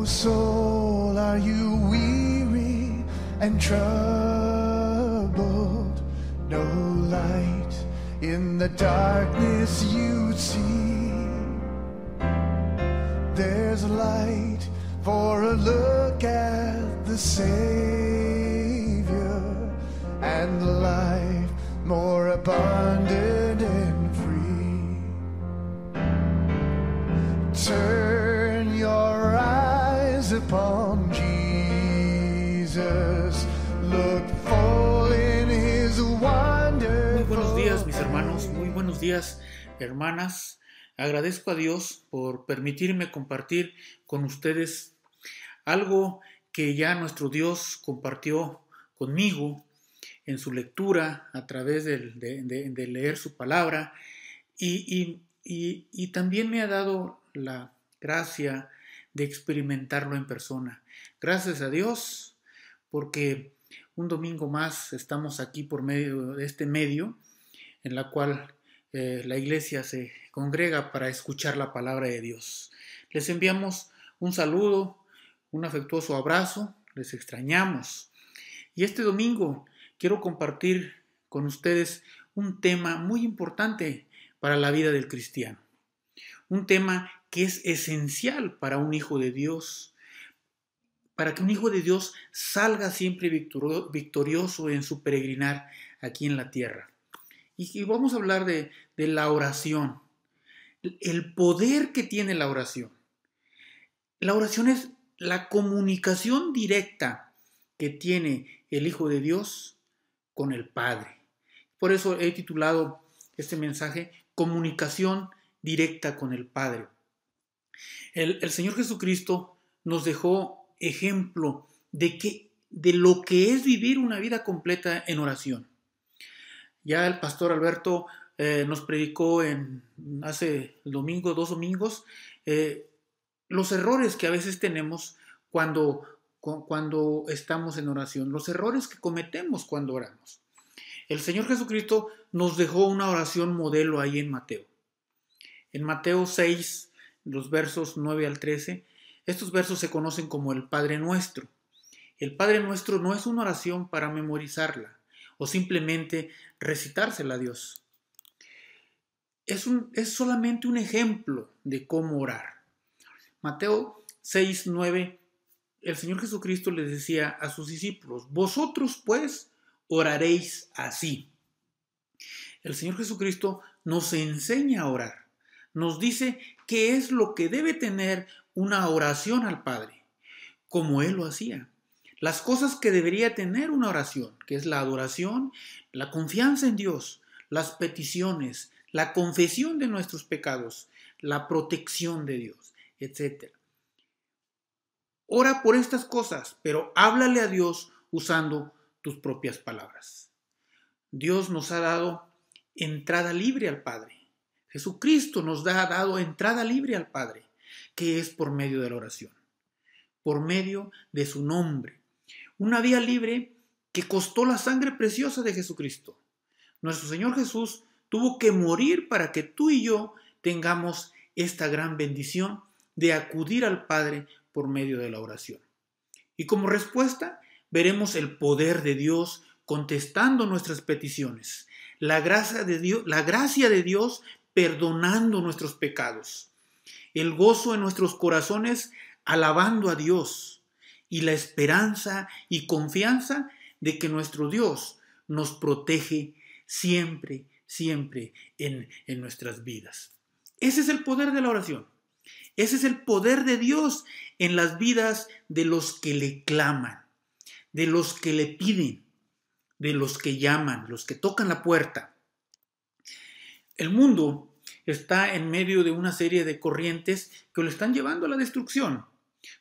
soul, are you weary and troubled? No light in the darkness you see. There's light for a look at the Savior, and life more abundant and free. Turn your eyes upon Jesus, look full in his wonderful. Muy buenos días, mis hermanos, muy buenos días, hermanas. Agradezco a Dios por permitirme compartir con ustedes algo que ya nuestro Dios compartió conmigo en su lectura a través de leer su palabra y también me ha dado la gracia de experimentarlo en persona. Gracias a Dios, porque un domingo más estamos aquí por medio de este medio en la cual la iglesia se congrega para escuchar la palabra de Dios. Les enviamos un saludo, un afectuoso abrazo, les extrañamos. Y este domingo quiero compartir con ustedes un tema muy importante para la vida del cristiano. Un tema que es esencial para un hijo de Dios, para que un hijo de Dios salga siempre victorioso en su peregrinar aquí en la tierra. Y vamos a hablar de la oración, el poder que tiene la oración. La oración es la comunicación directa que tiene el Hijo de Dios con el Padre. Por eso he titulado este mensaje Comunicación directa con el Padre. El Señor Jesucristo nos dejó ejemplo de lo que es vivir una vida completa en oración. Ya el pastor Alberto nos predicó hace dos domingos, los errores que a veces tenemos cuando estamos en oración, los errores que cometemos cuando oramos. El Señor Jesucristo nos dejó una oración modelo ahí en Mateo. En Mateo 6, los versos 9 al 13, estos versos se conocen como el Padre Nuestro. El Padre Nuestro no es una oración para memorizarla o simplemente recitársela a Dios. Es solamente un ejemplo de cómo orar. Mateo 6, 9, el Señor Jesucristo les decía a sus discípulos: vosotros pues oraréis así. El Señor Jesucristo nos enseña a orar. Nos dice qué es lo que debe tener una oración al Padre, como Él lo hacía. Las cosas que debería tener una oración, que es la adoración, la confianza en Dios, las peticiones, la confesión de nuestros pecados, la protección de Dios, etc. Ora por estas cosas, pero háblale a Dios usando tus propias palabras. Dios nos ha dado entrada libre al Padre. Jesucristo nos ha dado entrada libre al Padre, que es por medio de la oración, por medio de su nombre. Una vía libre que costó la sangre preciosa de Jesucristo. Nuestro Señor Jesús tuvo que morir para que tú y yo tengamos esta gran bendición de acudir al Padre por medio de la oración. Y como respuesta, veremos el poder de Dios contestando nuestras peticiones. La gracia de Dios perdonando nuestros pecados. El gozo en nuestros corazones alabando a Dios. Y la esperanza y confianza de que nuestro Dios nos protege siempre, siempre en nuestras vidas. Ese es el poder de la oración. Ese es el poder de Dios en las vidas de los que le claman, de los que le piden, de los que llaman, los que tocan la puerta. El mundo está en medio de una serie de corrientes que lo están llevando a la destrucción.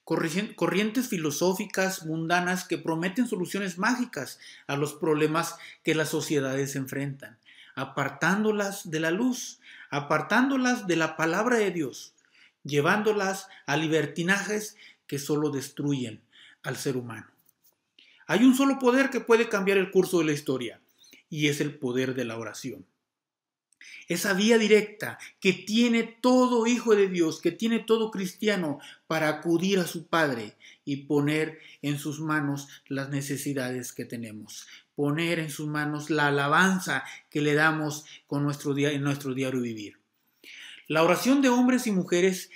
Corrientes filosóficas, mundanas, que prometen soluciones mágicas a los problemas que las sociedades enfrentan, apartándolas de la luz, apartándolas de la palabra de Dios, llevándolas a libertinajes que solo destruyen al ser humano. Hay un solo poder que puede cambiar el curso de la historia, y es el poder de la oración. esa vía directa que tiene todo hijo de Dios, que tiene todo cristiano para acudir a su Padre y poner en sus manos las necesidades que tenemos, poner en sus manos la alabanza que le damos con en nuestro diario vivir. La oración de hombres y mujeres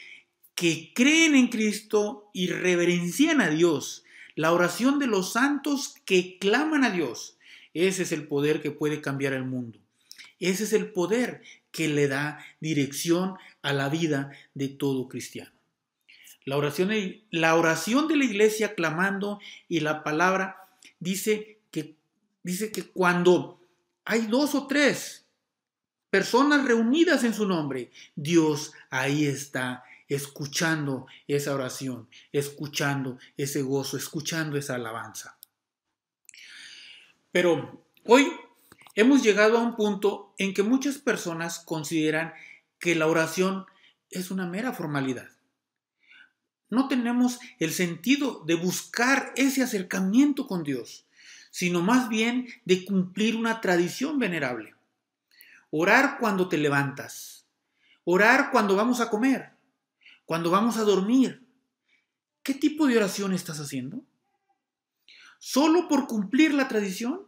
que creen en Cristo y reverencian a Dios, la oración de los santos que claman a Dios, ese es el poder que puede cambiar el mundo. Ese es el poder que le da dirección a la vida de todo cristiano. La oración de la iglesia clamando y la palabra dice que cuando hay 2 o 3 personas reunidas en su nombre, Dios ahí está escuchando esa oración, escuchando ese gozo, escuchando esa alabanza. Pero hoy hemos llegado a un punto en que muchas personas consideran que la oración es una mera formalidad. No tenemos el sentido de buscar ese acercamiento con Dios, sino más bien de cumplir una tradición venerable. Orar cuando te levantas, orar cuando vamos a comer, cuando vamos a dormir. ¿Qué tipo de oración estás haciendo? ¿Solo por cumplir la tradición?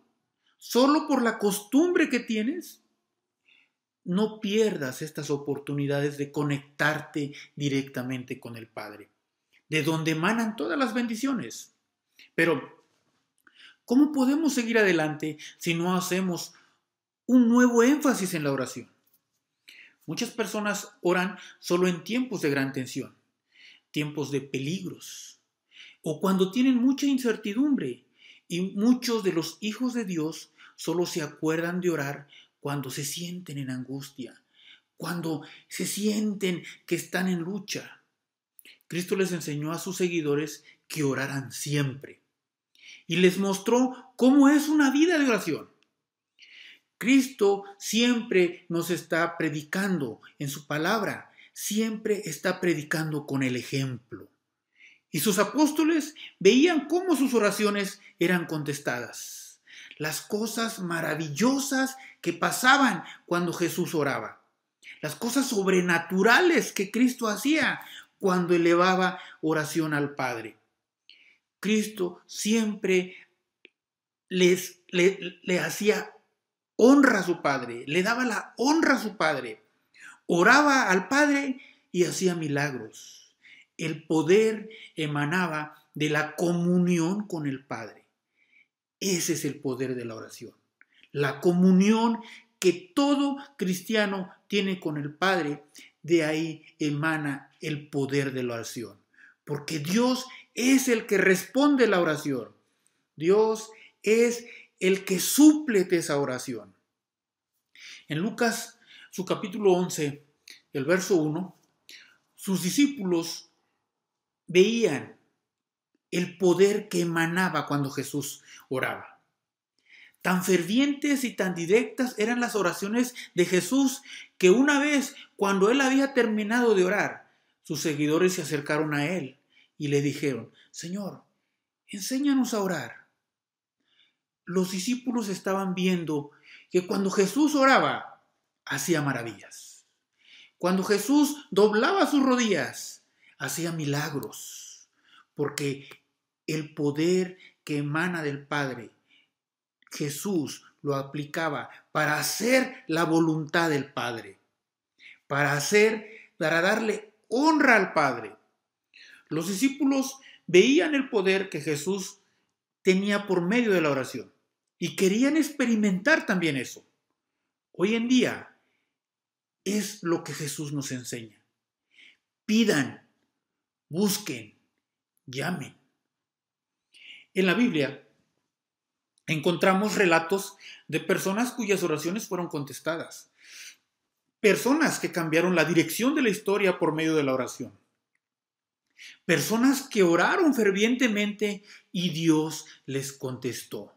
¿Solo por la costumbre que tienes? No pierdas estas oportunidades de conectarte directamente con el Padre, de donde emanan todas las bendiciones. Pero, ¿cómo podemos seguir adelante si no hacemos un nuevo énfasis en la oración? Muchas personas oran solo en tiempos de gran tensión, tiempos de peligros, o cuando tienen mucha incertidumbre, y muchos de los hijos de Dios solo se acuerdan de orar cuando se sienten en angustia, cuando se sienten que están en lucha. Cristo les enseñó a sus seguidores que oraran siempre y les mostró cómo es una vida de oración. Cristo siempre nos está predicando en su palabra, siempre está predicando con el ejemplo. Y sus apóstoles veían cómo sus oraciones eran contestadas, las cosas maravillosas que pasaban cuando Jesús oraba, las cosas sobrenaturales que Cristo hacía cuando elevaba oración al Padre. Cristo siempre le hacía honra a su Padre, le daba la honra a su Padre, oraba al Padre y hacía milagros. El poder emanaba de la comunión con el Padre. Ese es el poder de la oración. La comunión que todo cristiano tiene con el Padre, de ahí emana el poder de la oración. Porque Dios es el que responde la oración. Dios es el que suple de esa oración. En Lucas, su capítulo 11, el verso 1, sus discípulos veían el poder que emanaba cuando Jesús oraba. Tan fervientes y tan directas eran las oraciones de Jesús que una vez, cuando él había terminado de orar, sus seguidores se acercaron a él y le dijeron: Señor, enséñanos a orar. Los discípulos estaban viendo que cuando Jesús oraba, hacía maravillas. Cuando Jesús doblaba sus rodillas, hacía milagros, porque el poder que emana del Padre, Jesús lo aplicaba para hacer la voluntad del Padre, para darle honra al Padre. Los discípulos veían el poder que Jesús tenía por medio de la oración y querían experimentar también eso. Hoy en día es lo que Jesús nos enseña. Pidan, busquen, llamen. En la Biblia encontramos relatos de personas cuyas oraciones fueron contestadas. Personas que cambiaron la dirección de la historia por medio de la oración. Personas que oraron fervientemente y Dios les contestó.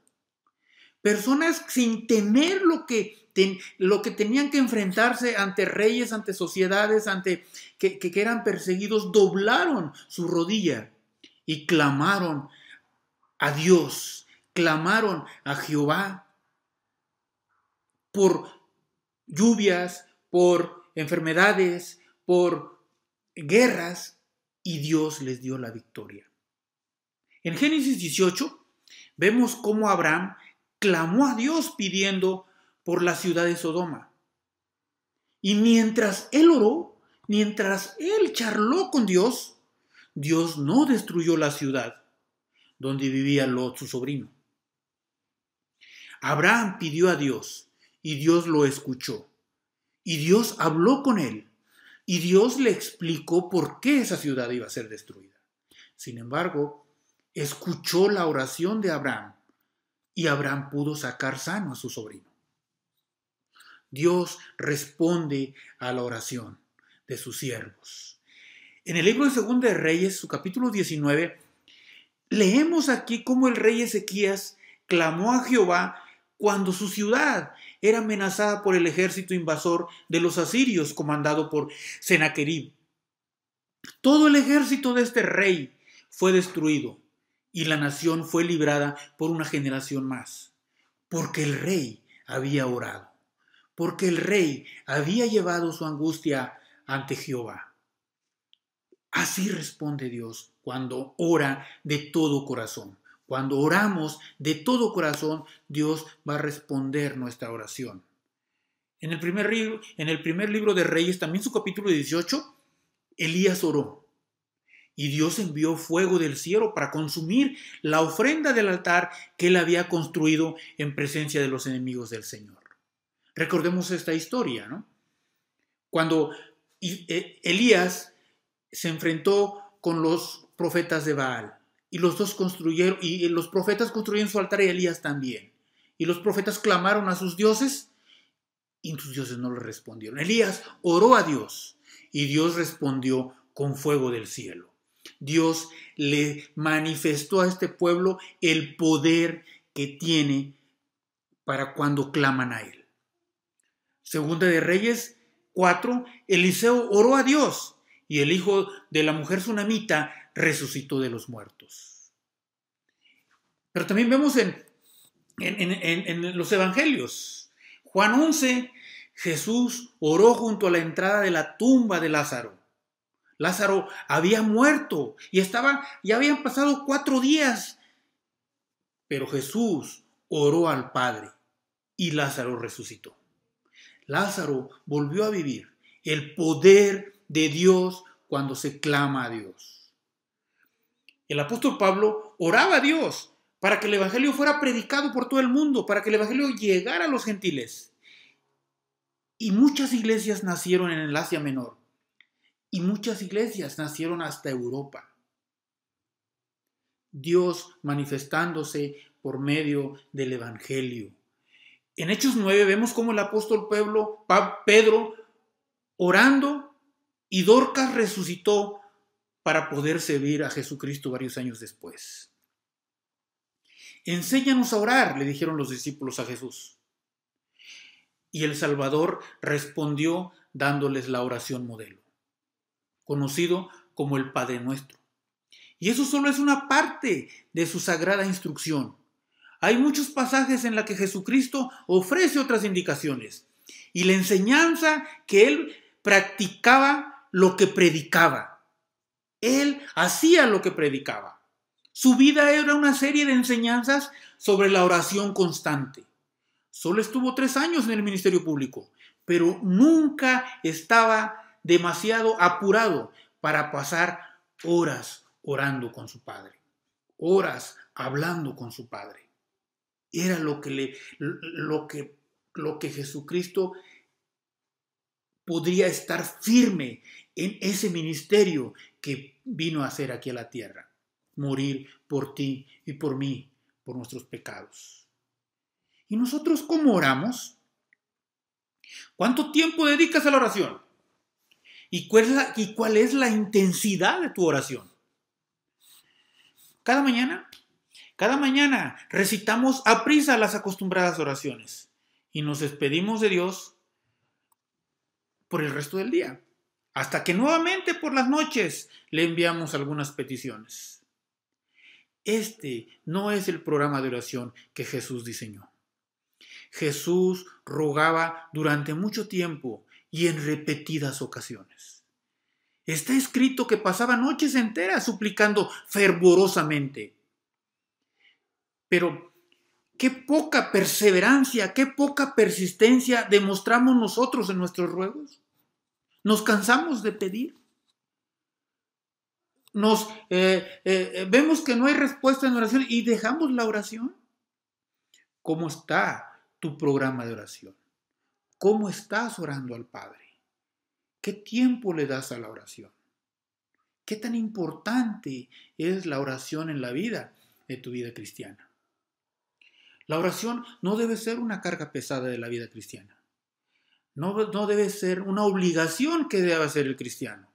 Personas sin temer lo que tenían que enfrentarse ante reyes, ante sociedades, ante que eran perseguidos, doblaron su rodilla y clamaron a Dios, clamaron a Jehová por lluvias, por enfermedades, por guerras, y Dios les dio la victoria. En Génesis 18 vemos cómo Abraham clamó a Dios pidiendo por la ciudad de Sodoma. Y mientras él oró, mientras él charló con Dios, Dios no destruyó la ciudad donde vivía Lot, su sobrino. Abraham pidió a Dios y Dios lo escuchó. Y Dios habló con él. Y Dios le explicó por qué esa ciudad iba a ser destruida. Sin embargo, escuchó la oración de Abraham y Abraham pudo sacar sano a su sobrino. Dios responde a la oración de sus siervos. En el libro de Segunda de Reyes, su capítulo 19, leemos aquí cómo el rey Ezequías clamó a Jehová cuando su ciudad era amenazada por el ejército invasor de los asirios comandado por Sennacherib. Todo el ejército de este rey fue destruido y la nación fue librada por una generación más, porque el rey había orado, porque el rey había llevado su angustia ante Jehová. Así responde Dios cuando ora de todo corazón. Cuando oramos de todo corazón, Dios va a responder nuestra oración. En el primer libro de Reyes, también su capítulo 18, Elías oró. Y Dios envió fuego del cielo para consumir la ofrenda del altar que él había construido en presencia de los enemigos del Señor. Recordemos esta historia, ¿no? Cuando Elías se enfrentó con los profetas de Baal. Y los dos construyeron, y los profetas construyeron su altar y Elías también. Y los profetas clamaron a sus dioses y sus dioses no le respondieron. Elías oró a Dios y Dios respondió con fuego del cielo. Dios le manifestó a este pueblo el poder que tiene para cuando claman a él. Segunda de Reyes 4, Eliseo oró a Dios y el hijo de la mujer sunamita resucitó de los muertos. Pero también vemos en los evangelios. Juan 11, Jesús oró junto a la entrada de la tumba de Lázaro. Lázaro había muerto y ya habían pasado 4 días. Pero Jesús oró al Padre y Lázaro resucitó. Lázaro volvió a vivir. El poder de Dios cuando se clama a Dios. El apóstol Pablo oraba a Dios para que el evangelio fuera predicado por todo el mundo, para que el evangelio llegara a los gentiles. Y muchas iglesias nacieron en el Asia Menor. Y muchas iglesias nacieron hasta Europa. Dios manifestándose por medio del evangelio. En Hechos 9 vemos cómo el apóstol Pedro orando y Dorcas resucitó para poder servir a Jesucristo varios años después. Enséñanos a orar, le dijeron los discípulos a Jesús. Y el Salvador respondió dándoles la oración modelo, conocido como el Padre Nuestro. Y eso solo es una parte de su sagrada instrucción. Hay muchos pasajes en los que Jesucristo ofrece otras indicaciones. Y la enseñanza que él practicaba lo que predicaba. Él hacía lo que predicaba. Su vida era una serie de enseñanzas sobre la oración constante. Solo estuvo 3 años en el ministerio público, pero nunca estaba demasiado apurado para pasar horas orando con su Padre, horas hablando con su Padre. Era lo que Jesucristo podría estar firme en ese ministerio que vino a hacer aquí a la tierra. Morir por ti y por mí, por nuestros pecados. ¿Y nosotros cómo oramos? ¿Cuánto tiempo dedicas a la oración? ¿Y cuál es la intensidad de tu oración? Cada mañana recitamos a prisa las acostumbradas oraciones y nos despedimos de Dios por el resto del día, hasta que nuevamente por las noches le enviamos algunas peticiones. Este no es el programa de oración que Jesús diseñó. Jesús rogaba durante mucho tiempo y en repetidas ocasiones. Está escrito que pasaba noches enteras suplicando fervorosamente. Pero qué poca perseverancia, qué poca persistencia demostramos nosotros en nuestros ruegos. Nos cansamos de pedir. Vemos que no hay respuesta en oración y dejamos la oración. ¿Cómo está tu programa de oración? ¿Cómo estás orando al Padre? ¿Qué tiempo le das a la oración? ¿Qué tan importante es la oración en la vida de tu vida cristiana? La oración no debe ser una carga pesada de la vida cristiana. No debe ser una obligación que debe hacer el cristiano.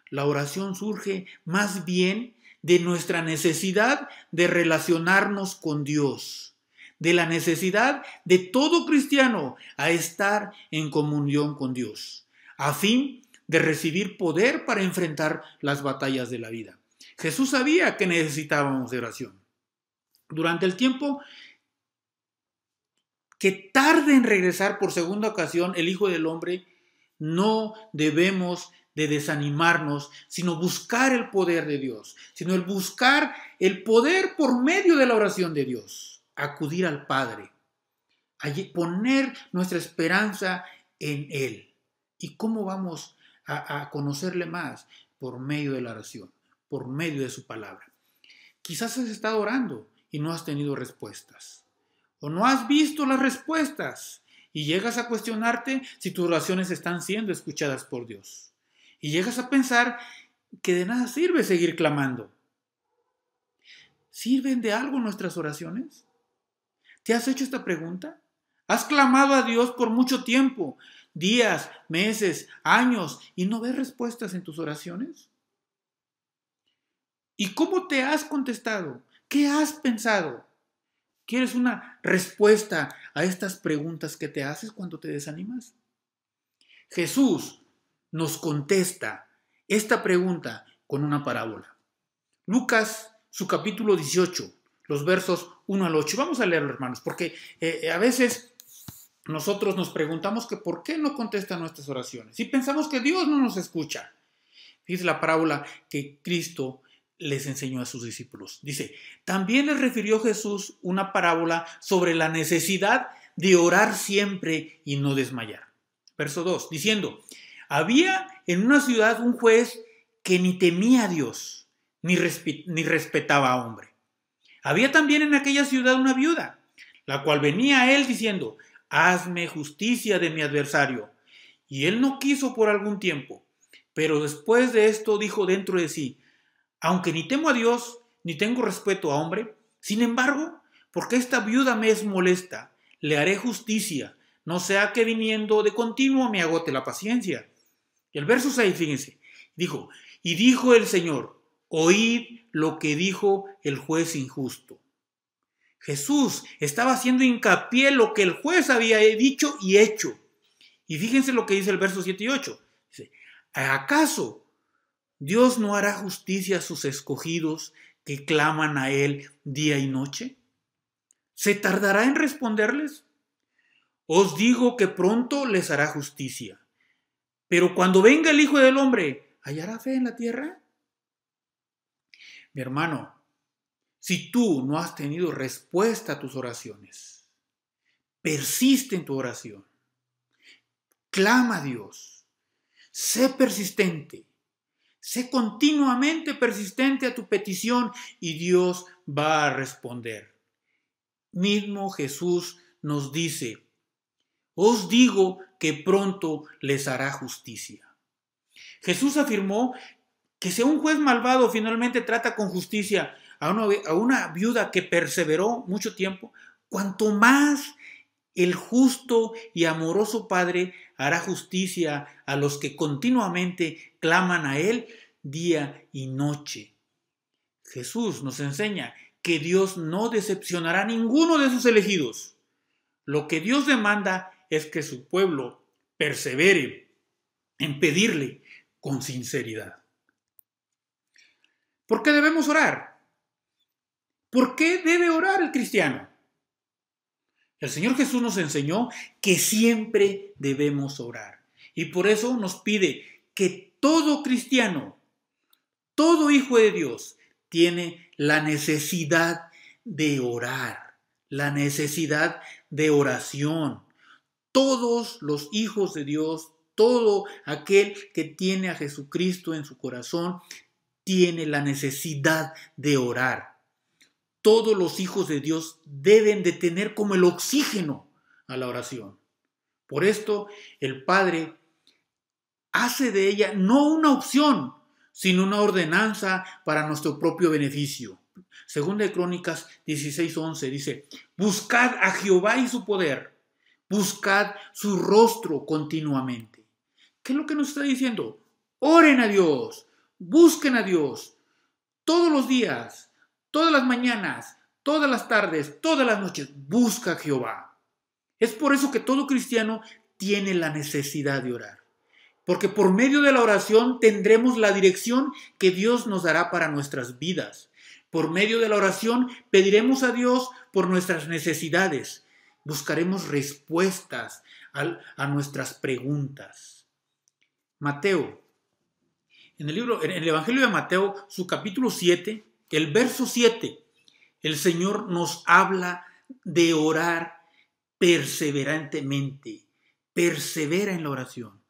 La oración surge más bien de nuestra necesidad de relacionarnos con Dios, de la necesidad de todo cristiano a estar en comunión con Dios, a fin de recibir poder para enfrentar las batallas de la vida. Jesús sabía que necesitábamos de oración. Durante el tiempo que tarde en regresar por segunda ocasión el Hijo del Hombre, no debemos de desanimarnos, sino buscar el poder de Dios, sino el buscar el poder por medio de la oración de Dios, acudir al Padre, poner nuestra esperanza en Él. ¿Y cómo vamos a conocerle más? Por medio de la oración, por medio de su palabra. Quizás has estado orando y no has tenido respuestas, o no has visto las respuestas y llegas a cuestionarte si tus oraciones están siendo escuchadas por Dios. Y llegas a pensar que de nada sirve seguir clamando. ¿Sirven de algo nuestras oraciones? ¿Te has hecho esta pregunta? ¿Has clamado a Dios por mucho tiempo, días, meses, años, y no ves respuestas en tus oraciones? ¿Y cómo te has contestado? ¿Qué has pensado? ¿Quieres una respuesta a estas preguntas que te haces cuando te desanimas? Jesús nos contesta esta pregunta con una parábola. Lucas, su capítulo 18, los versos 1 al 8. Vamos a leerlo, hermanos, porque a veces nosotros nos preguntamos que por qué no contesta nuestras oraciones y pensamos que Dios no nos escucha. Dice la parábola que Cristo les enseñó a sus discípulos. Dice, también les refirió Jesús una parábola sobre la necesidad de orar siempre y no desmayar. Verso 2, diciendo, había en una ciudad un juez que ni temía a Dios, ni respetaba a hombre. Había también en aquella ciudad una viuda, la cual venía a él diciendo, hazme justicia de mi adversario. Y él no quiso por algún tiempo, pero después de esto dijo dentro de sí, aunque ni temo a Dios, ni tengo respeto a hombre, sin embargo, porque esta viuda me es molesta, le haré justicia, no sea que viniendo de continuo me agote la paciencia. Y el verso 6, fíjense, dijo, y dijo el Señor, oíd lo que dijo el juez injusto. Jesús estaba haciendo hincapié en lo que el juez había dicho y hecho. Y fíjense lo que dice el verso 7 y 8. Dice, ¿acaso Dios no hará justicia a sus escogidos que claman a Él día y noche? ¿Se tardará en responderles? Os digo que pronto les hará justicia. Pero cuando venga el Hijo del Hombre, ¿hallará fe en la tierra? Mi hermano, si tú no has tenido respuesta a tus oraciones, persiste en tu oración. Clama a Dios. Sé persistente. Sé continuamente persistente a tu petición y Dios va a responder. Mismo Jesús nos dice, os digo que pronto les hará justicia. Jesús afirmó que si un juez malvado finalmente trata con justicia a una viuda que perseveró mucho tiempo, cuanto más el justo y amoroso Padre hará justicia a los que continuamente claman a Él día y noche. Jesús nos enseña que Dios no decepcionará a ninguno de sus elegidos. Lo que Dios demanda es que su pueblo persevere en pedirle con sinceridad. ¿Por qué debemos orar? ¿Por qué debe orar el cristiano? El Señor Jesús nos enseñó que siempre debemos orar. Y por eso nos pide que todo cristiano, todo hijo de Dios, tiene la necesidad de orar, la necesidad de oración. Todos los hijos de Dios, todo aquel que tiene a Jesucristo en su corazón, tiene la necesidad de orar. Todos los hijos de Dios deben de tener como el oxígeno a la oración. Por esto, el Padre hace de ella no una opción, sino una ordenanza para nuestro propio beneficio. Segunda de Crónicas 16:11 dice: buscad a Jehová y su poder, buscad su rostro continuamente. ¿Qué es lo que nos está diciendo? Oren a Dios, busquen a Dios todos los días, todas las mañanas, todas las tardes, todas las noches. Busca a Jehová. Es por eso que todo cristiano tiene la necesidad de orar. Porque por medio de la oración tendremos la dirección que Dios nos dará para nuestras vidas. Por medio de la oración pediremos a Dios por nuestras necesidades. Buscaremos respuestas a nuestras preguntas. Mateo, en el Evangelio de Mateo, su capítulo 7, el verso 7, el Señor nos habla de orar perseverantemente. Persevera en la oración.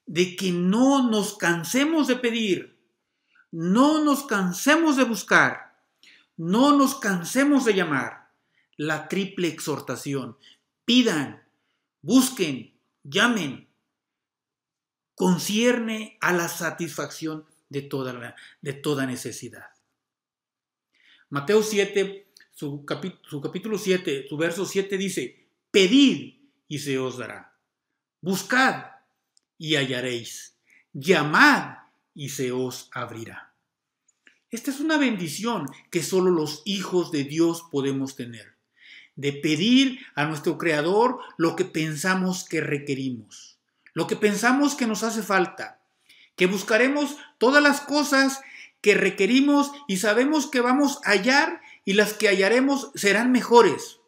De que no nos cansemos de pedir, no nos cansemos de buscar, no nos cansemos de llamar. La triple exhortación: pidan, busquen, llamen, concierne a la satisfacción de toda necesidad. Mateo 7, su capítulo 7, su verso 7 dice: pedid y se os dará, buscad y hallaréis, llamad y se os abrirá. Esta es una bendición que solo los hijos de Dios podemos tener, de pedir a nuestro Creador lo que pensamos que requerimos, lo que pensamos que nos hace falta, que buscaremos todas las cosas que requerimos y sabemos que vamos a hallar, y las que hallaremos serán mejores,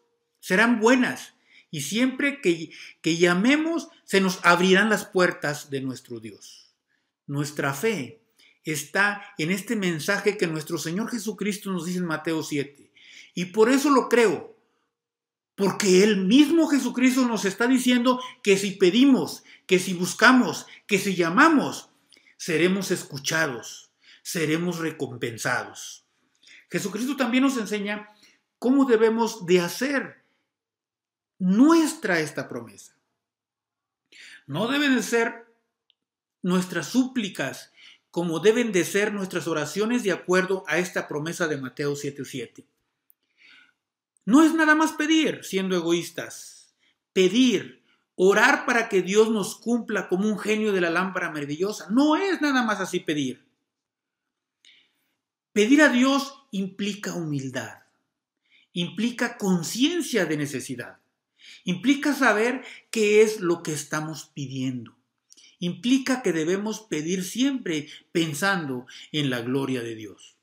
serán buenas. Y siempre que llamemos, se nos abrirán las puertas de nuestro Dios. Nuestra fe está en este mensaje que nuestro Señor Jesucristo nos dice en Mateo 7. Y por eso lo creo. Porque Él mismo Jesucristo nos está diciendo que si pedimos, que si buscamos, que si llamamos, seremos escuchados, seremos recompensados. Jesucristo también nos enseña cómo debemos de hacer nuestra esta promesa. No deben de ser nuestras súplicas como deben de ser nuestras oraciones de acuerdo a esta promesa de Mateo 7:7. No es nada más pedir, siendo egoístas. Pedir, orar para que Dios nos cumpla como un genio de la lámpara maravillosa. No es nada más así pedir. Pedir a Dios implica humildad, implica conciencia de necesidad. Implica saber qué es lo que estamos pidiendo. Implica que debemos pedir siempre pensando en la gloria de Dios.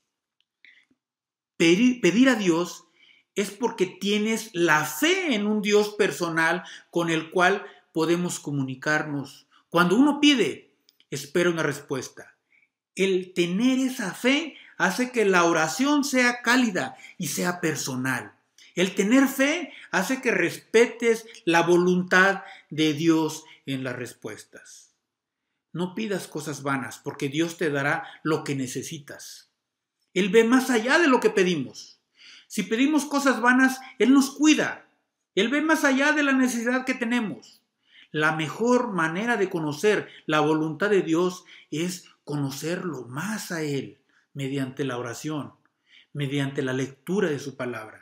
Pedir a Dios es porque tienes la fe en un Dios personal con el cual podemos comunicarnos. Cuando uno pide, espera una respuesta. El tener esa fe hace que la oración sea cálida y sea personal. El tener fe hace que respetes la voluntad de Dios en las respuestas. No pidas cosas vanas, porque Dios te dará lo que necesitas. Él ve más allá de lo que pedimos. Si pedimos cosas vanas, Él nos cuida. Él ve más allá de la necesidad que tenemos. La mejor manera de conocer la voluntad de Dios es conocerlo más a Él, mediante la oración, mediante la lectura de su palabra.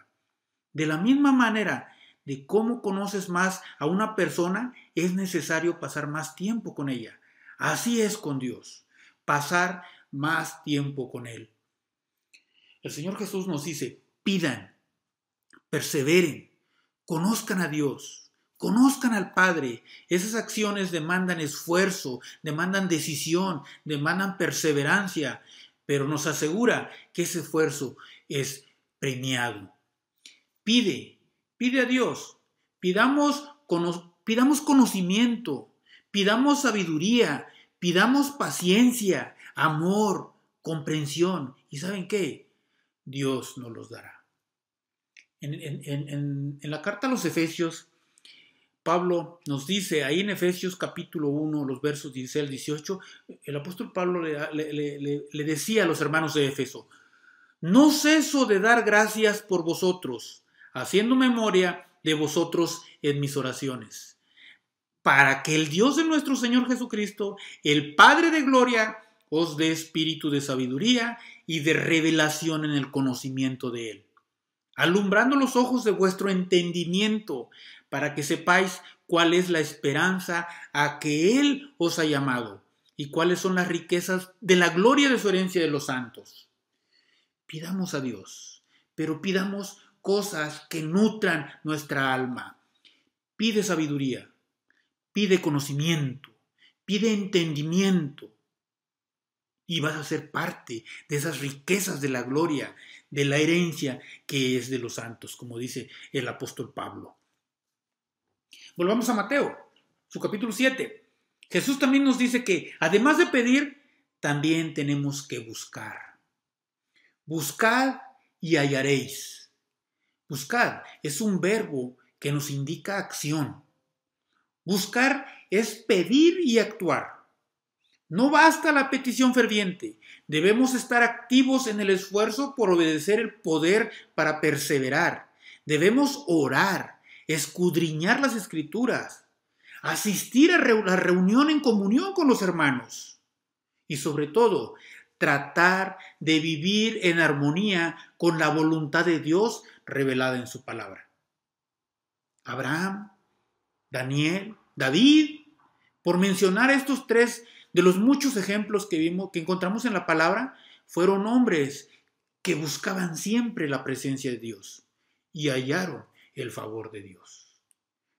De la misma manera de cómo conoces más a una persona, es necesario pasar más tiempo con ella. Así es con Dios, pasar más tiempo con Él. El Señor Jesús nos dice: pidan, perseveren, conozcan a Dios, conozcan al Padre. Esas acciones demandan esfuerzo, demandan decisión, demandan perseverancia, pero nos asegura que ese esfuerzo es premiado. Pide a Dios, Pidamos conocimiento, pidamos sabiduría, pidamos paciencia, amor, comprensión. ¿Y saben qué? Dios nos los dará. En la carta a los Efesios, Pablo nos dice, ahí en Efesios capítulo 1, los versos 16 al 18, el apóstol Pablo le decía a los hermanos de Éfeso: no ceso de dar gracias por vosotros, haciendo memoria de vosotros en mis oraciones, para que el Dios de nuestro Señor Jesucristo, el Padre de gloria, os dé espíritu de sabiduría y de revelación en el conocimiento de Él, alumbrando los ojos de vuestro entendimiento, para que sepáis cuál es la esperanza a que Él os ha llamado y cuáles son las riquezas de la gloria de su herencia de los santos. Pidamos a Dios, pero pidamos cosas que nutran nuestra alma. Pide sabiduría, pide conocimiento, pide entendimiento, y vas a ser parte de esas riquezas de la gloria, de la herencia que es de los santos, como dice el apóstol Pablo. Volvamos a Mateo, su capítulo 7. Jesús también nos dice que además de pedir, también tenemos que buscar. Buscad y hallaréis. Buscad es un verbo que nos indica acción. Buscar es pedir y actuar. No basta la petición ferviente. Debemos estar activos en el esfuerzo por obedecer el poder para perseverar. Debemos orar, escudriñar las Escrituras, asistir a la reunión en comunión con los hermanos y sobre todo tratar de vivir en armonía con la voluntad de Dios revelada en su palabra. Abraham, Daniel, David, por mencionar estos tres de los muchos ejemplos que encontramos en la palabra, fueron hombres que buscaban siempre la presencia de Dios y hallaron el favor de Dios.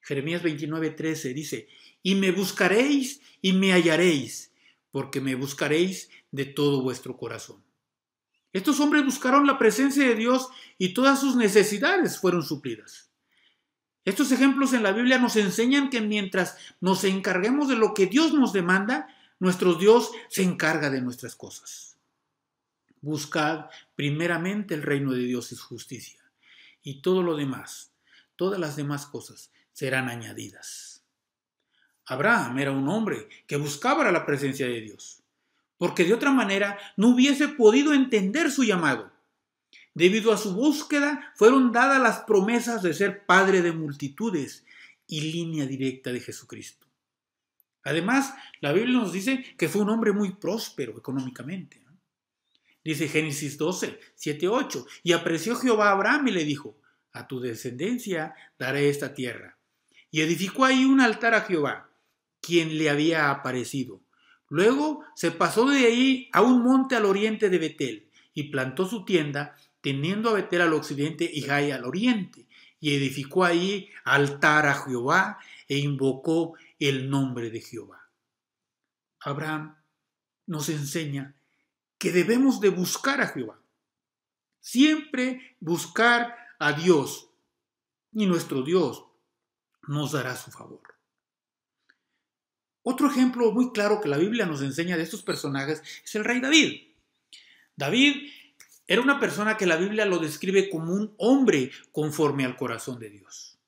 Jeremías 29:13 dice: y me buscaréis y me hallaréis, porque me buscaréis de todo vuestro corazón. Estos hombres buscaron la presencia de Dios y todas sus necesidades fueron suplidas. Estos ejemplos en la Biblia nos enseñan que mientras nos encarguemos de lo que Dios nos demanda, nuestro Dios se encarga de nuestras cosas. Buscad primeramente el reino de Dios y su justicia, y todo lo demás, todas las demás cosas serán añadidas. Abraham era un hombre que buscaba la presencia de Dios, porque de otra manera no hubiese podido entender su llamado. Debido a su búsqueda, fueron dadas las promesas de ser padre de multitudes y línea directa de Jesucristo. Además, la Biblia nos dice que fue un hombre muy próspero económicamente. Dice Génesis 12, 7, 8, y apreció Jehová a Abraham y le dijo: a tu descendencia daré esta tierra. Y edificó ahí un altar a Jehová, quien le había aparecido. Luego se pasó de ahí a un monte al oriente de Betel, y plantó su tienda, teniendo a Betel al occidente y Jai al oriente, y edificó ahí altar a Jehová, e invocó el nombre de Jehová. Abraham nos enseña que debemos de buscar a Jehová. Siempre buscar a Dios, y nuestro Dios nos dará su favor. Otro ejemplo muy claro que la Biblia nos enseña de estos personajes es el rey David. David era una persona que la Biblia lo describe como un hombre conforme al corazón de Dios,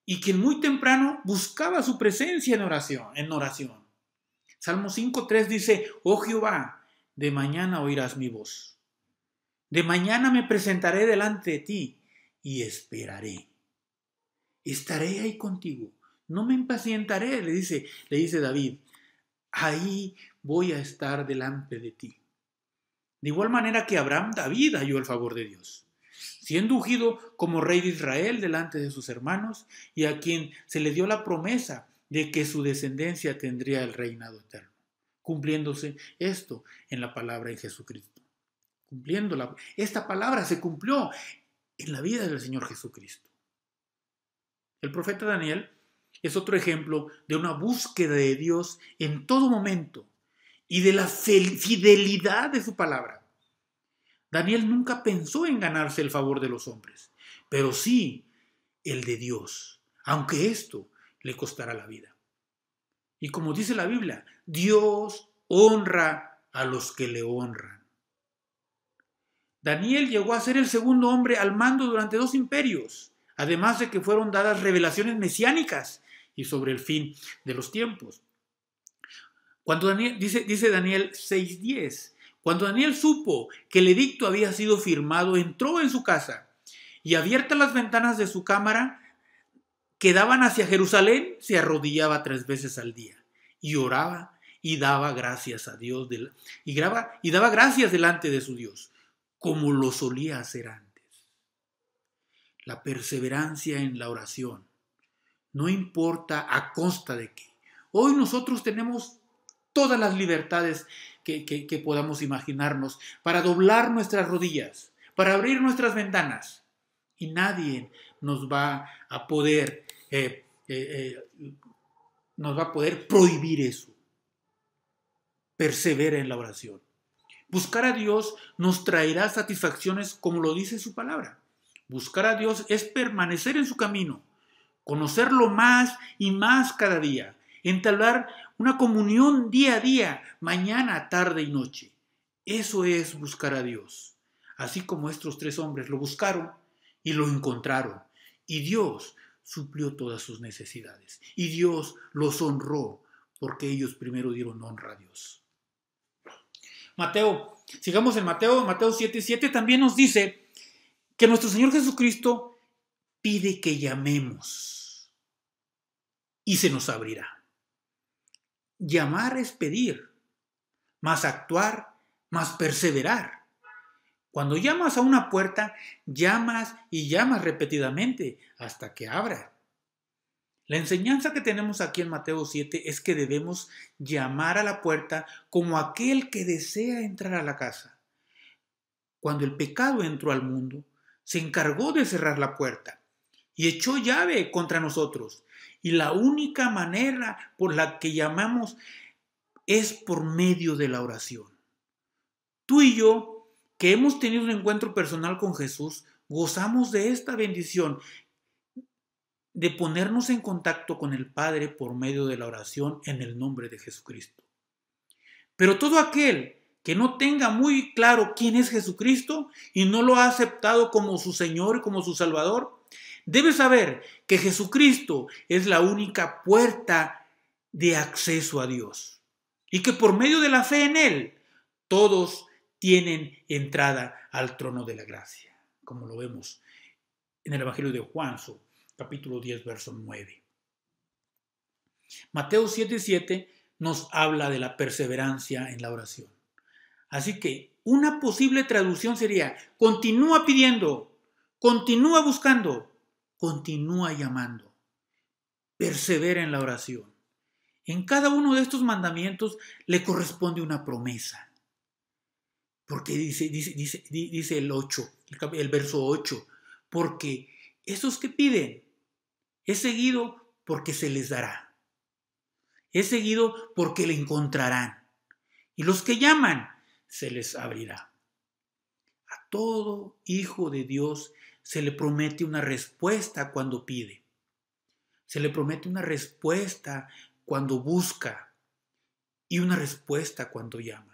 y quien muy temprano buscaba su presencia en oración. Salmo 5:3 dice: oh Jehová, de mañana oirás mi voz. De mañana me presentaré delante de ti y esperaré. Estaré ahí contigo. No me impacientaré, le dice David. Ahí voy a estar delante de ti. De igual manera que Abraham, David halló el favor de Dios, siendo ungido como rey de Israel delante de sus hermanos, y a quien se le dio la promesa de que su descendencia tendría el reinado eterno, cumpliéndose esto en la palabra en Jesucristo. Esta palabra se cumplió en la vida del Señor Jesucristo. El profeta Daniel es otro ejemplo de una búsqueda de Dios en todo momento y de la fidelidad de su palabra. Daniel nunca pensó en ganarse el favor de los hombres, pero sí el de Dios, aunque esto le costará la vida. Y como dice la Biblia, Dios honra a los que le honran. Daniel llegó a ser el segundo hombre al mando durante 2 imperios, además de que fueron dadas revelaciones mesiánicas y sobre el fin de los tiempos. Cuando Daniel, dice Daniel 6:10, cuando Daniel supo que el edicto había sido firmado, entró en su casa y abiertas las ventanas de su cámara que daban hacia Jerusalén, se arrodillaba 3 veces al día y oraba y daba gracias a Dios y daba gracias delante de su Dios, como lo solía hacer antes. La perseverancia en la oración, no importa a costa de qué. Hoy nosotros tenemos todas las libertades que podamos imaginarnos para doblar nuestras rodillas, para abrir nuestras ventanas, y nadie nos va a poder prohibir eso. Persevera en la oración. Buscar a Dios nos traerá satisfacciones, como lo dice su palabra. Buscar a Dios es permanecer en su camino, conocerlo más y más cada día, entablar una comunión día a día, mañana, tarde y noche. Eso es buscar a Dios. Así como estos 3 hombres lo buscaron y lo encontraron. Y Dios suplió todas sus necesidades. Y Dios los honró porque ellos primero dieron honra a Dios. Sigamos en Mateo 7:7 también nos dice que nuestro Señor Jesucristo pide que llamemos y se nos abrirá. Llamar es pedir, más actuar, más perseverar. Cuando llamas a una puerta, llamas y llamas repetidamente hasta que abra. La enseñanza que tenemos aquí en Mateo 7 es que debemos llamar a la puerta como aquel que desea entrar a la casa. Cuando el pecado entró al mundo, se encargó de cerrar la puerta y echó llave contra nosotros. Y la única manera por la que llamamos es por medio de la oración. Tú y yo, que hemos tenido un encuentro personal con Jesús, gozamos de esta bendición de ponernos en contacto con el Padre por medio de la oración en el nombre de Jesucristo. Pero todo aquel que no tenga muy claro quién es Jesucristo y no lo ha aceptado como su Señor y como su Salvador, debe saber que Jesucristo es la única puerta de acceso a Dios y que por medio de la fe en Él todos tienen entrada al trono de la gracia, como lo vemos en el Evangelio de Juan, capítulo 10, verso 9. Mateo 7:7 nos habla de la perseverancia en la oración. Así que una posible traducción sería: continúa pidiendo, continúa buscando, continúa llamando. Persevera en la oración. En cada uno de estos mandamientos le corresponde una promesa. Porque dice el 8, el verso 8, porque esos que piden es seguido porque se les dará. Es seguido porque le encontrarán. Y los que llaman se les abrirá. A todo hijo de Dios se le promete una respuesta cuando pide. Se le promete una respuesta cuando busca y una respuesta cuando llama.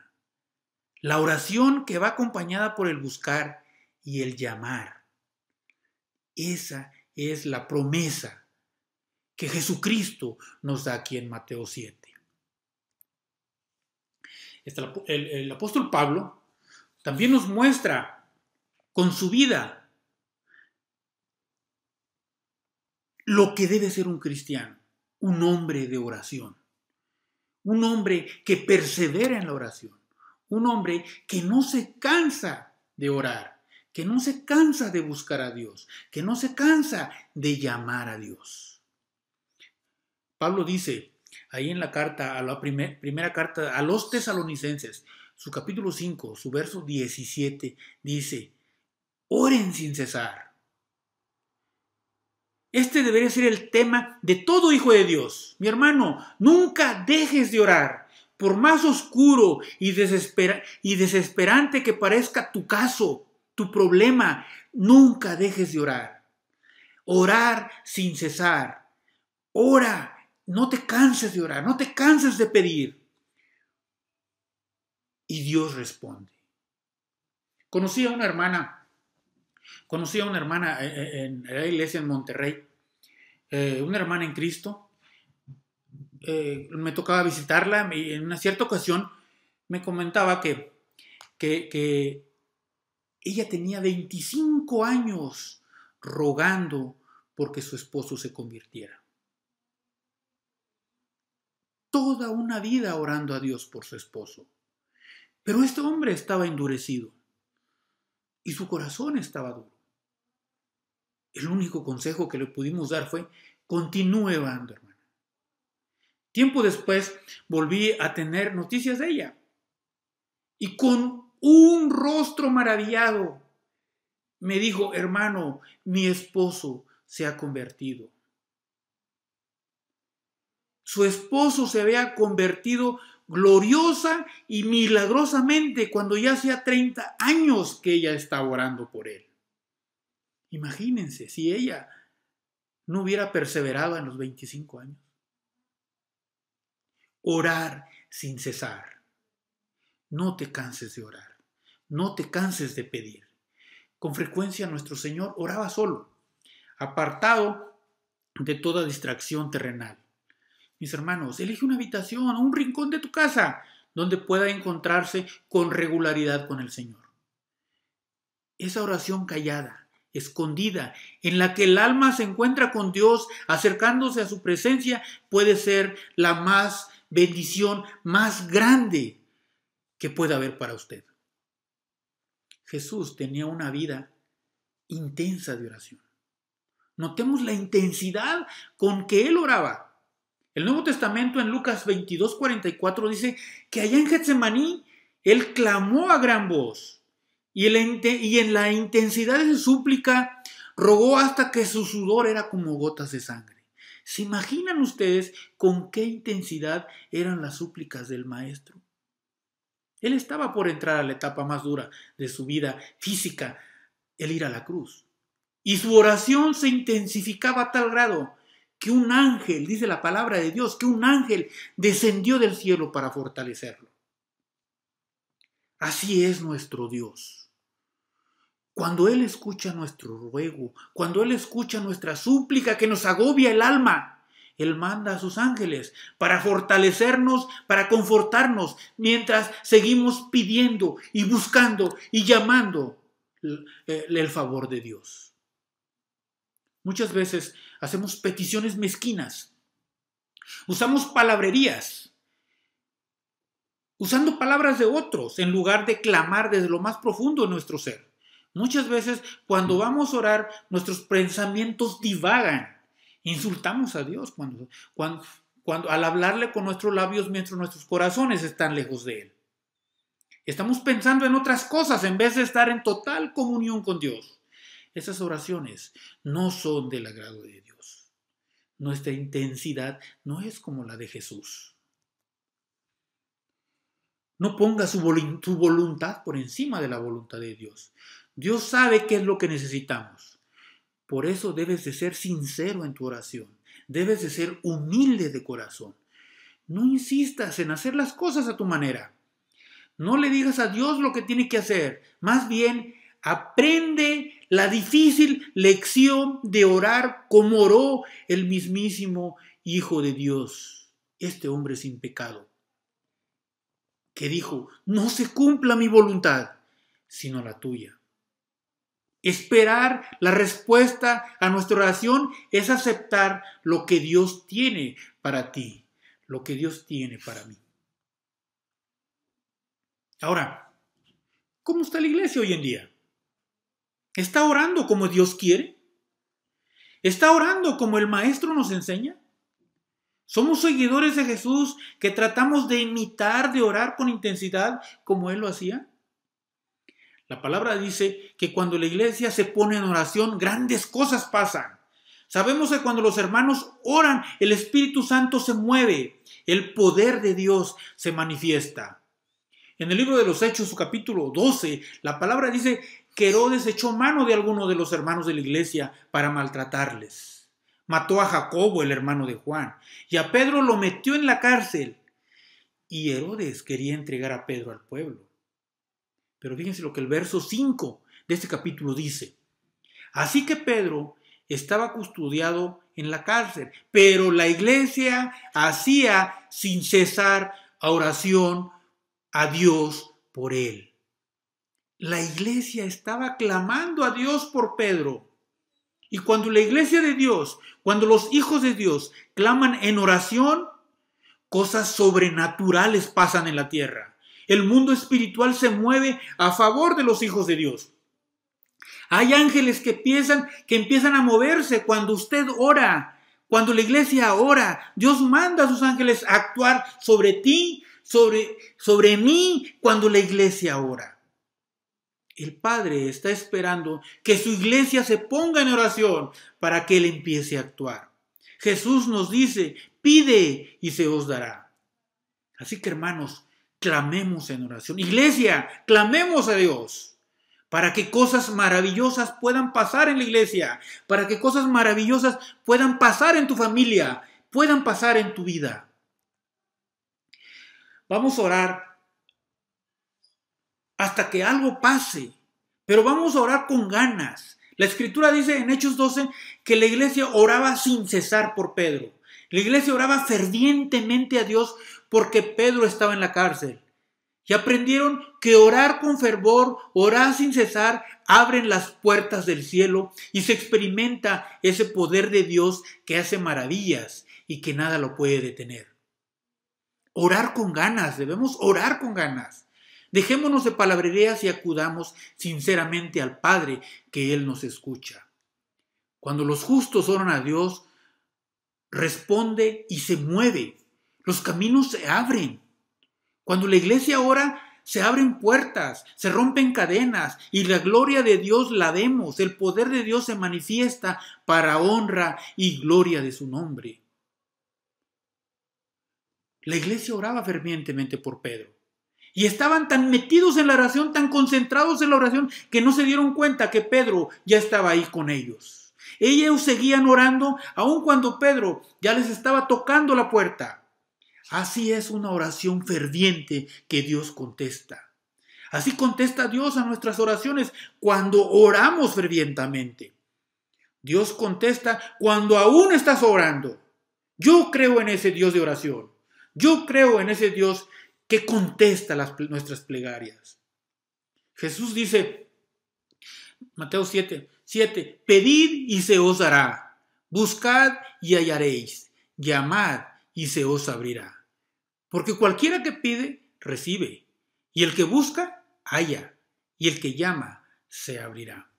La oración que va acompañada por el buscar y el llamar. Esa es la promesa que Jesucristo nos da aquí en Mateo 7. El apóstol Pablo también nos muestra con su vida lo que debe ser un cristiano, un hombre de oración, un hombre que persevera en la oración, un hombre que no se cansa de orar, que no se cansa de buscar a Dios, que no se cansa de llamar a Dios. Pablo dice ahí en la carta, a la primera carta a los tesalonicenses, su capítulo 5, su verso 17, dice: oren sin cesar. Este debería ser el tema de todo hijo de Dios. Mi hermano, nunca dejes de orar. Por más oscuro y desesperante que parezca tu caso, tu problema, nunca dejes de orar. Orar sin cesar. Ora, no te canses de orar, no te canses de pedir. Y Dios responde. Conocí a una hermana en la iglesia en Monterrey, una hermana en Cristo. Me tocaba visitarla y en una cierta ocasión me comentaba que ella tenía 25 años rogando porque su esposo se convirtiera. Toda una vida orando a Dios por su esposo. Pero este hombre estaba endurecido y su corazón estaba duro. El único consejo que le pudimos dar fue: continúe orando, hermana. Tiempo después volví a tener noticias de ella y con un rostro maravillado me dijo: hermano, mi esposo se ha convertido. Su esposo se había convertido gloriosa y milagrosamente cuando ya hacía 30 años que ella estaba orando por él. Imagínense si ella no hubiera perseverado en los 25 años. Orar sin cesar. No te canses de orar. No te canses de pedir. Con frecuencia nuestro Señor oraba solo, apartado de toda distracción terrenal. Mis hermanos, elige una habitación o un rincón de tu casa donde pueda encontrarse con regularidad con el Señor. Esa oración callada, escondida, en la que el alma se encuentra con Dios, acercándose a su presencia, puede ser la bendición más grande que pueda haber para usted. Jesús tenía una vida intensa de oración. Notemos la intensidad con que él oraba. El Nuevo Testamento en Lucas 22:44 dice que allá en Getsemaní él clamó a gran voz y en la intensidad de su súplica rogó hasta que su sudor era como gotas de sangre. ¿Se imaginan ustedes con qué intensidad eran las súplicas del Maestro? Él estaba por entrar a la etapa más dura de su vida física, el ir a la cruz. Y su oración se intensificaba a tal grado que un ángel, dice la palabra de Dios, que un ángel descendió del cielo para fortalecerlo. Así es nuestro Dios. Cuando Él escucha nuestro ruego, cuando Él escucha nuestra súplica que nos agobia el alma, Él manda a sus ángeles para fortalecernos, para confortarnos, mientras seguimos pidiendo y buscando y llamando el favor de Dios. Muchas veces hacemos peticiones mezquinas, usamos palabrerías, usando palabras de otros en lugar de clamar desde lo más profundo de nuestro ser. Muchas veces cuando vamos a orar, nuestros pensamientos divagan. Insultamos a Dios cuando al hablarle con nuestros labios mientras nuestros corazones están lejos de Él. Estamos pensando en otras cosas en vez de estar en total comunión con Dios. Esas oraciones no son del agrado de Dios. Nuestra intensidad no es como la de Jesús. No ponga su voluntad por encima de la voluntad de Dios. Dios sabe qué es lo que necesitamos. Por eso debes de ser sincero en tu oración. Debes de ser humilde de corazón. No insistas en hacer las cosas a tu manera. No le digas a Dios lo que tiene que hacer. Más bien, aprende la difícil lección de orar como oró el mismísimo Hijo de Dios, este hombre sin pecado, que dijo: no se cumpla mi voluntad, sino la tuya. Esperar la respuesta a nuestra oración es aceptar lo que Dios tiene para ti, lo que Dios tiene para mí. Ahora, ¿cómo está la iglesia hoy en día? ¿Está orando como Dios quiere? ¿Está orando como el Maestro nos enseña? ¿Somos seguidores de Jesús que tratamos de imitar, de orar con intensidad como Él lo hacía? La palabra dice que cuando la iglesia se pone en oración, grandes cosas pasan. Sabemos que cuando los hermanos oran, el Espíritu Santo se mueve, el poder de Dios se manifiesta. En el libro de los Hechos, su capítulo 12, la palabra dice que Herodes echó mano de alguno de los hermanos de la iglesia para maltratarles. Mató a Jacobo, el hermano de Juan, y a Pedro lo metió en la cárcel. Y Herodes quería entregar a Pedro al pueblo. Pero fíjense lo que el verso 5 de este capítulo dice. Así que Pedro estaba custodiado en la cárcel, pero la iglesia hacía sin cesar oración a Dios por él. La iglesia estaba clamando a Dios por Pedro. Y cuando la iglesia de Dios, cuando los hijos de Dios claman en oración, cosas sobrenaturales pasan en la tierra. El mundo espiritual se mueve a favor de los hijos de Dios. Hay ángeles que empiezan a moverse cuando usted ora, cuando la iglesia ora. Dios manda a sus ángeles a actuar sobre ti, sobre mí, cuando la iglesia ora. El Padre está esperando que su iglesia se ponga en oración para que Él empiece a actuar. Jesús nos dice, pide y se os dará. Así que hermanos, clamemos en oración. Iglesia, clamemos a Dios para que cosas maravillosas puedan pasar en la iglesia, para que cosas maravillosas puedan pasar en tu familia, puedan pasar en tu vida. Vamos a orar hasta que algo pase, pero vamos a orar con ganas. La Escritura dice en Hechos 12 que la iglesia oraba sin cesar por Pedro. La iglesia oraba fervientemente a Dios porque Pedro estaba en la cárcel. Y aprendieron que orar con fervor, orar sin cesar, abren las puertas del cielo y se experimenta ese poder de Dios que hace maravillas y que nada lo puede detener. Orar con ganas, debemos orar con ganas. Dejémonos de palabrerías y acudamos sinceramente al Padre, que Él nos escucha. Cuando los justos oran a Dios, responde y se mueve. Los caminos se abren. Cuando la iglesia ora, se abren puertas, se rompen cadenas y la gloria de Dios la vemos. El poder de Dios se manifiesta para honra y gloria de su nombre. La iglesia oraba fervientemente por Pedro. Y estaban tan metidos en la oración, tan concentrados en la oración, que no se dieron cuenta que Pedro ya estaba ahí con ellos. Ellos seguían orando, aun cuando Pedro ya les estaba tocando la puerta. Así es una oración ferviente que Dios contesta. Así contesta Dios a nuestras oraciones cuando oramos fervientemente. Dios contesta cuando aún estás orando. Yo creo en ese Dios de oración. Yo creo en ese Dios que contesta nuestras plegarias. Jesús dice, Mateo 7, pedid y se os dará, buscad y hallaréis, llamad y se os abrirá. Porque cualquiera que pide, recibe, y el que busca, halla, y el que llama, se abrirá.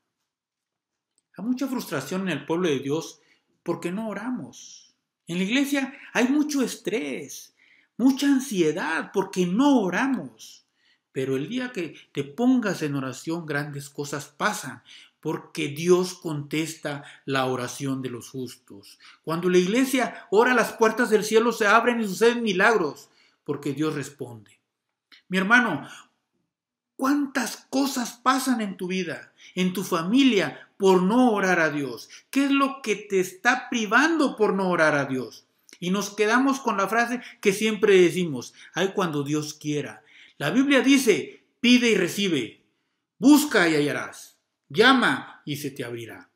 Hay mucha frustración en el pueblo de Dios porque no oramos. En la iglesia hay mucho estrés, mucha ansiedad porque no oramos. Pero el día que te pongas en oración, grandes cosas pasan, porque Dios contesta la oración de los justos. Cuando la iglesia ora, las puertas del cielo se abren y suceden milagros, porque Dios responde. Mi hermano, ¿cuántas cosas pasan en tu vida, en tu familia, por no orar a Dios? ¿Qué es lo que te está privando por no orar a Dios? Y nos quedamos con la frase que siempre decimos, ay, cuando Dios quiera. La Biblia dice, pide y recibe, busca y hallarás, llama y se te abrirá.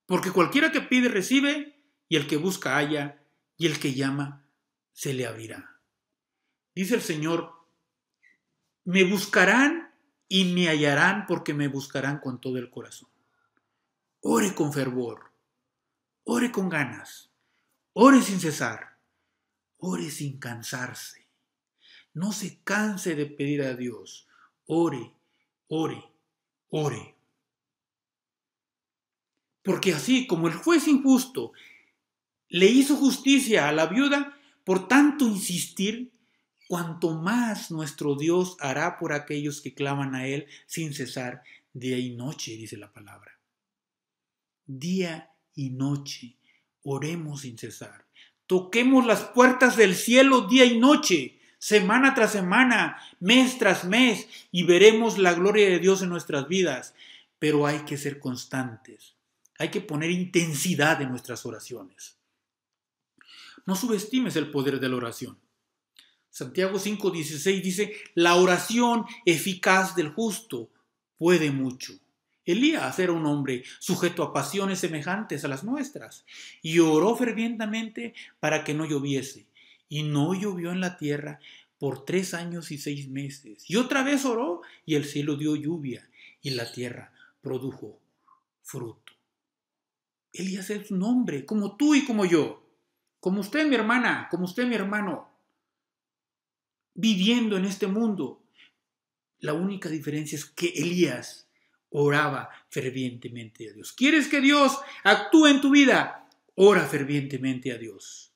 Porque cualquiera que pide recibe, y el que busca halla, y el que llama se le abrirá. Dice el Señor, me buscarán y me hallarán porque me buscarán con todo el corazón. Ore con fervor, ore con ganas, ore sin cesar, ore sin cansarse. No se canse de pedir a Dios. Ore, ore, ore. Porque así como el juez injusto le hizo justicia a la viuda, por tanto insistir, cuanto más nuestro Dios hará por aquellos que claman a Él sin cesar día y noche, dice la palabra. Día y noche, oremos sin cesar. Toquemos las puertas del cielo día y noche. semana tras semana, mes tras mes, y veremos la gloria de Dios en nuestras vidas. Pero hay que ser constantes. Hay que poner intensidad en nuestras oraciones. No subestimes el poder de la oración. Santiago 5:16 dice, la oración eficaz del justo puede mucho. Elías era un hombre sujeto a pasiones semejantes a las nuestras y oró fervientemente para que no lloviese. Y no llovió en la tierra por 3 años y 6 meses. Y otra vez oró y el cielo dio lluvia y la tierra produjo fruto. Elías es un hombre como tú y como yo, como usted mi hermana, como usted mi hermano, viviendo en este mundo. La única diferencia es que Elías oraba fervientemente a Dios. ¿Quieres que Dios actúe en tu vida? Ora fervientemente a Dios.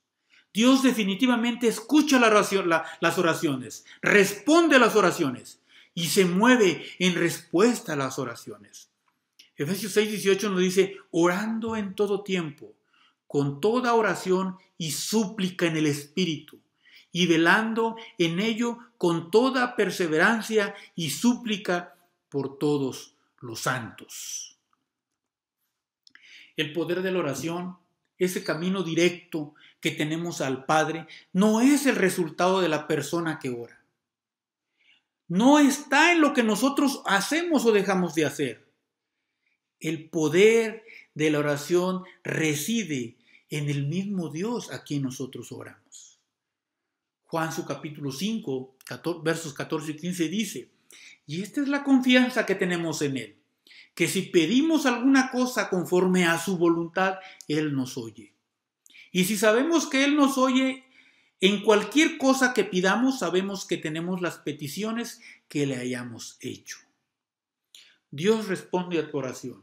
Dios definitivamente escucha las oraciones, responde a las oraciones y se mueve en respuesta a las oraciones. Efesios 6:18 nos dice, orando en todo tiempo, con toda oración y súplica en el Espíritu, y velando en ello con toda perseverancia y súplica por todos los santos. El poder de la oración, ese camino directo que tenemos al Padre, no es el resultado de la persona que ora. No está en lo que nosotros hacemos o dejamos de hacer. El poder de la oración reside en el mismo Dios a quien nosotros oramos. Juan, su capítulo 5, versos 14 y 15 dice, y esta es la confianza que tenemos en Él, que si pedimos alguna cosa conforme a su voluntad, Él nos oye. Y si sabemos que Él nos oye, en cualquier cosa que pidamos, sabemos que tenemos las peticiones que le hayamos hecho. Dios responde a tu oración.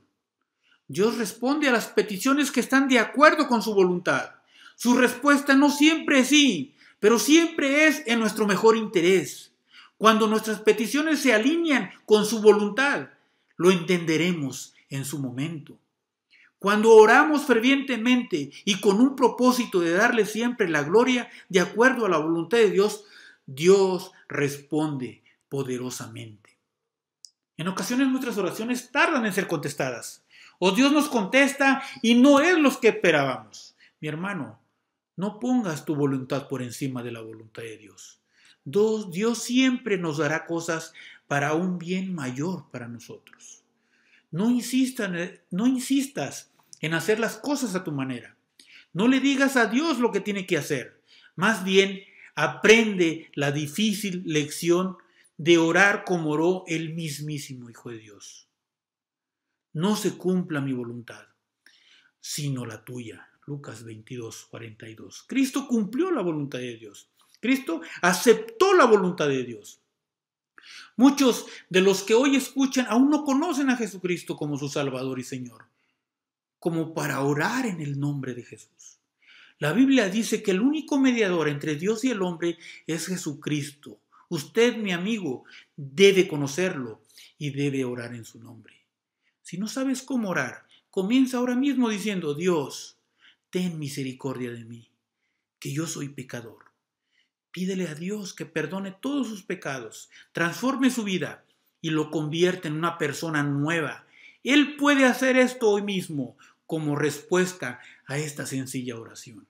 Dios responde a las peticiones que están de acuerdo con su voluntad. Su respuesta no siempre es sí, pero siempre es en nuestro mejor interés. Cuando nuestras peticiones se alinean con su voluntad, lo entenderemos en su momento. Cuando oramos fervientemente y con un propósito de darle siempre la gloria de acuerdo a la voluntad de Dios, Dios responde poderosamente. En ocasiones nuestras oraciones tardan en ser contestadas. O Dios nos contesta y no es lo que esperábamos. Mi hermano, no pongas tu voluntad por encima de la voluntad de Dios. Dios siempre nos dará cosas para un bien mayor para nosotros. No insistas en hacer las cosas a tu manera. No le digas a Dios lo que tiene que hacer. Más bien, aprende la difícil lección de orar como oró el mismísimo Hijo de Dios. No se cumpla mi voluntad, sino la tuya. Lucas 22:42. Cristo cumplió la voluntad de Dios. Cristo aceptó la voluntad de Dios. Muchos de los que hoy escuchan aún no conocen a Jesucristo como su Salvador y Señor, como para orar en el nombre de Jesús. La Biblia dice que el único mediador entre Dios y el hombre es Jesucristo. Usted, mi amigo, debe conocerlo y debe orar en su nombre. Si no sabes cómo orar, comienza ahora mismo diciendo, Dios, ten misericordia de mí, que yo soy pecador. Pídele a Dios que perdone todos sus pecados, transforme su vida y lo convierta en una persona nueva. Él puede hacer esto hoy mismo como respuesta a esta sencilla oración.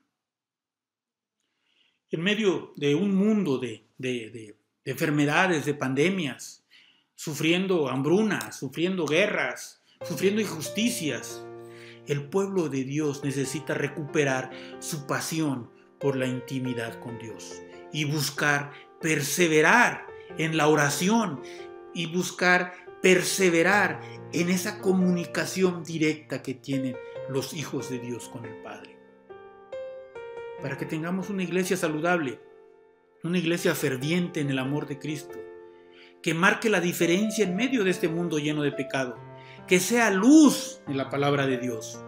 En medio de un mundo de enfermedades, de pandemias, sufriendo hambrunas, sufriendo guerras, sufriendo injusticias, el pueblo de Dios necesita recuperar su pasión por la intimidad con Dios y buscar perseverar en la oración y buscar perseverar en esa comunicación directa que tienen los hijos de Dios con el Padre. Para que tengamos una iglesia saludable, una iglesia ferviente en el amor de Cristo, que marque la diferencia en medio de este mundo lleno de pecado, que sea luz en la palabra de Dios.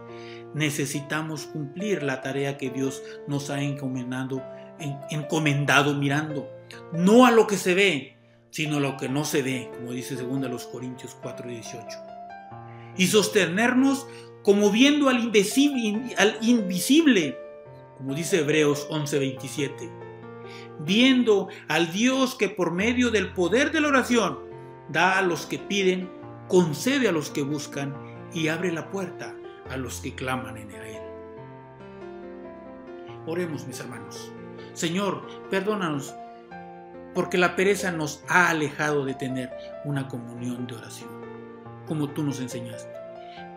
Necesitamos cumplir la tarea que Dios nos ha encomendado mirando, no a lo que se ve, sino a lo que no se ve, como dice 2 Corintios 4:18. Y sostenernos como viendo al invisible, como dice Hebreos 11:27. viendo al Dios que por medio del poder de la oración da a los que piden, concede a los que buscan y abre la puerta a los que claman en Él. Oremos, mis hermanos. Señor, perdónanos porque la pereza nos ha alejado de tener una comunión de oración, como tú nos enseñaste.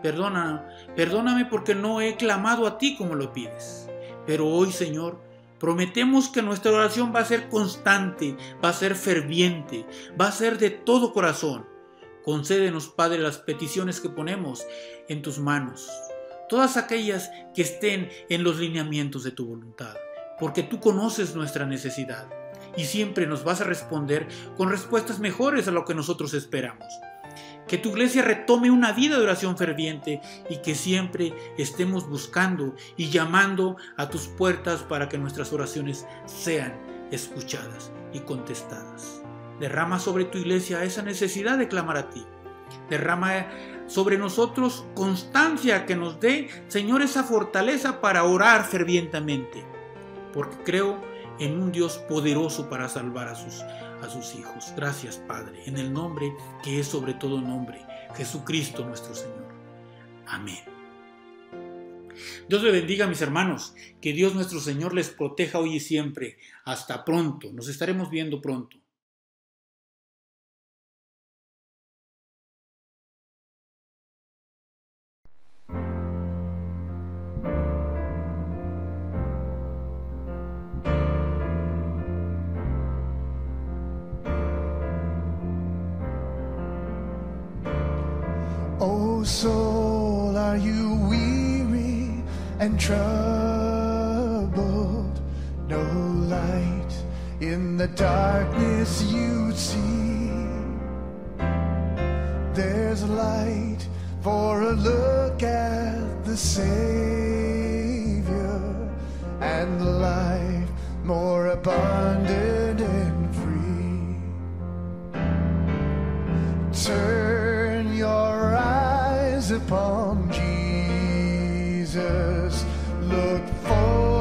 Perdóname porque no he clamado a ti como lo pides. Pero hoy, Señor, prometemos que nuestra oración va a ser constante, va a ser ferviente, va a ser de todo corazón. Concédenos, Padre, las peticiones que ponemos en tus manos, todas aquellas que estén en los lineamientos de tu voluntad, porque tú conoces nuestra necesidad y siempre nos vas a responder con respuestas mejores a lo que nosotros esperamos. Que tu iglesia retome una vida de oración ferviente y que siempre estemos buscando y llamando a tus puertas para que nuestras oraciones sean escuchadas y contestadas. Derrama sobre tu iglesia esa necesidad de clamar a ti. Derrama sobre nosotros constancia que nos dé, Señor, esa fortaleza para orar fervientemente, porque creo en un Dios poderoso para salvar a sus hijos. Gracias, Padre, en el nombre que es sobre todo nombre, Jesucristo nuestro Señor. Amén. Dios le bendiga, mis hermanos. Que Dios nuestro Señor les proteja hoy y siempre. Hasta pronto. Nos estaremos viendo pronto. Oh soul, are you weary and troubled? No light in the darkness you see. There's light for a look at the Savior, and life more abundant and free. Turn your eyes upon Jesus, look for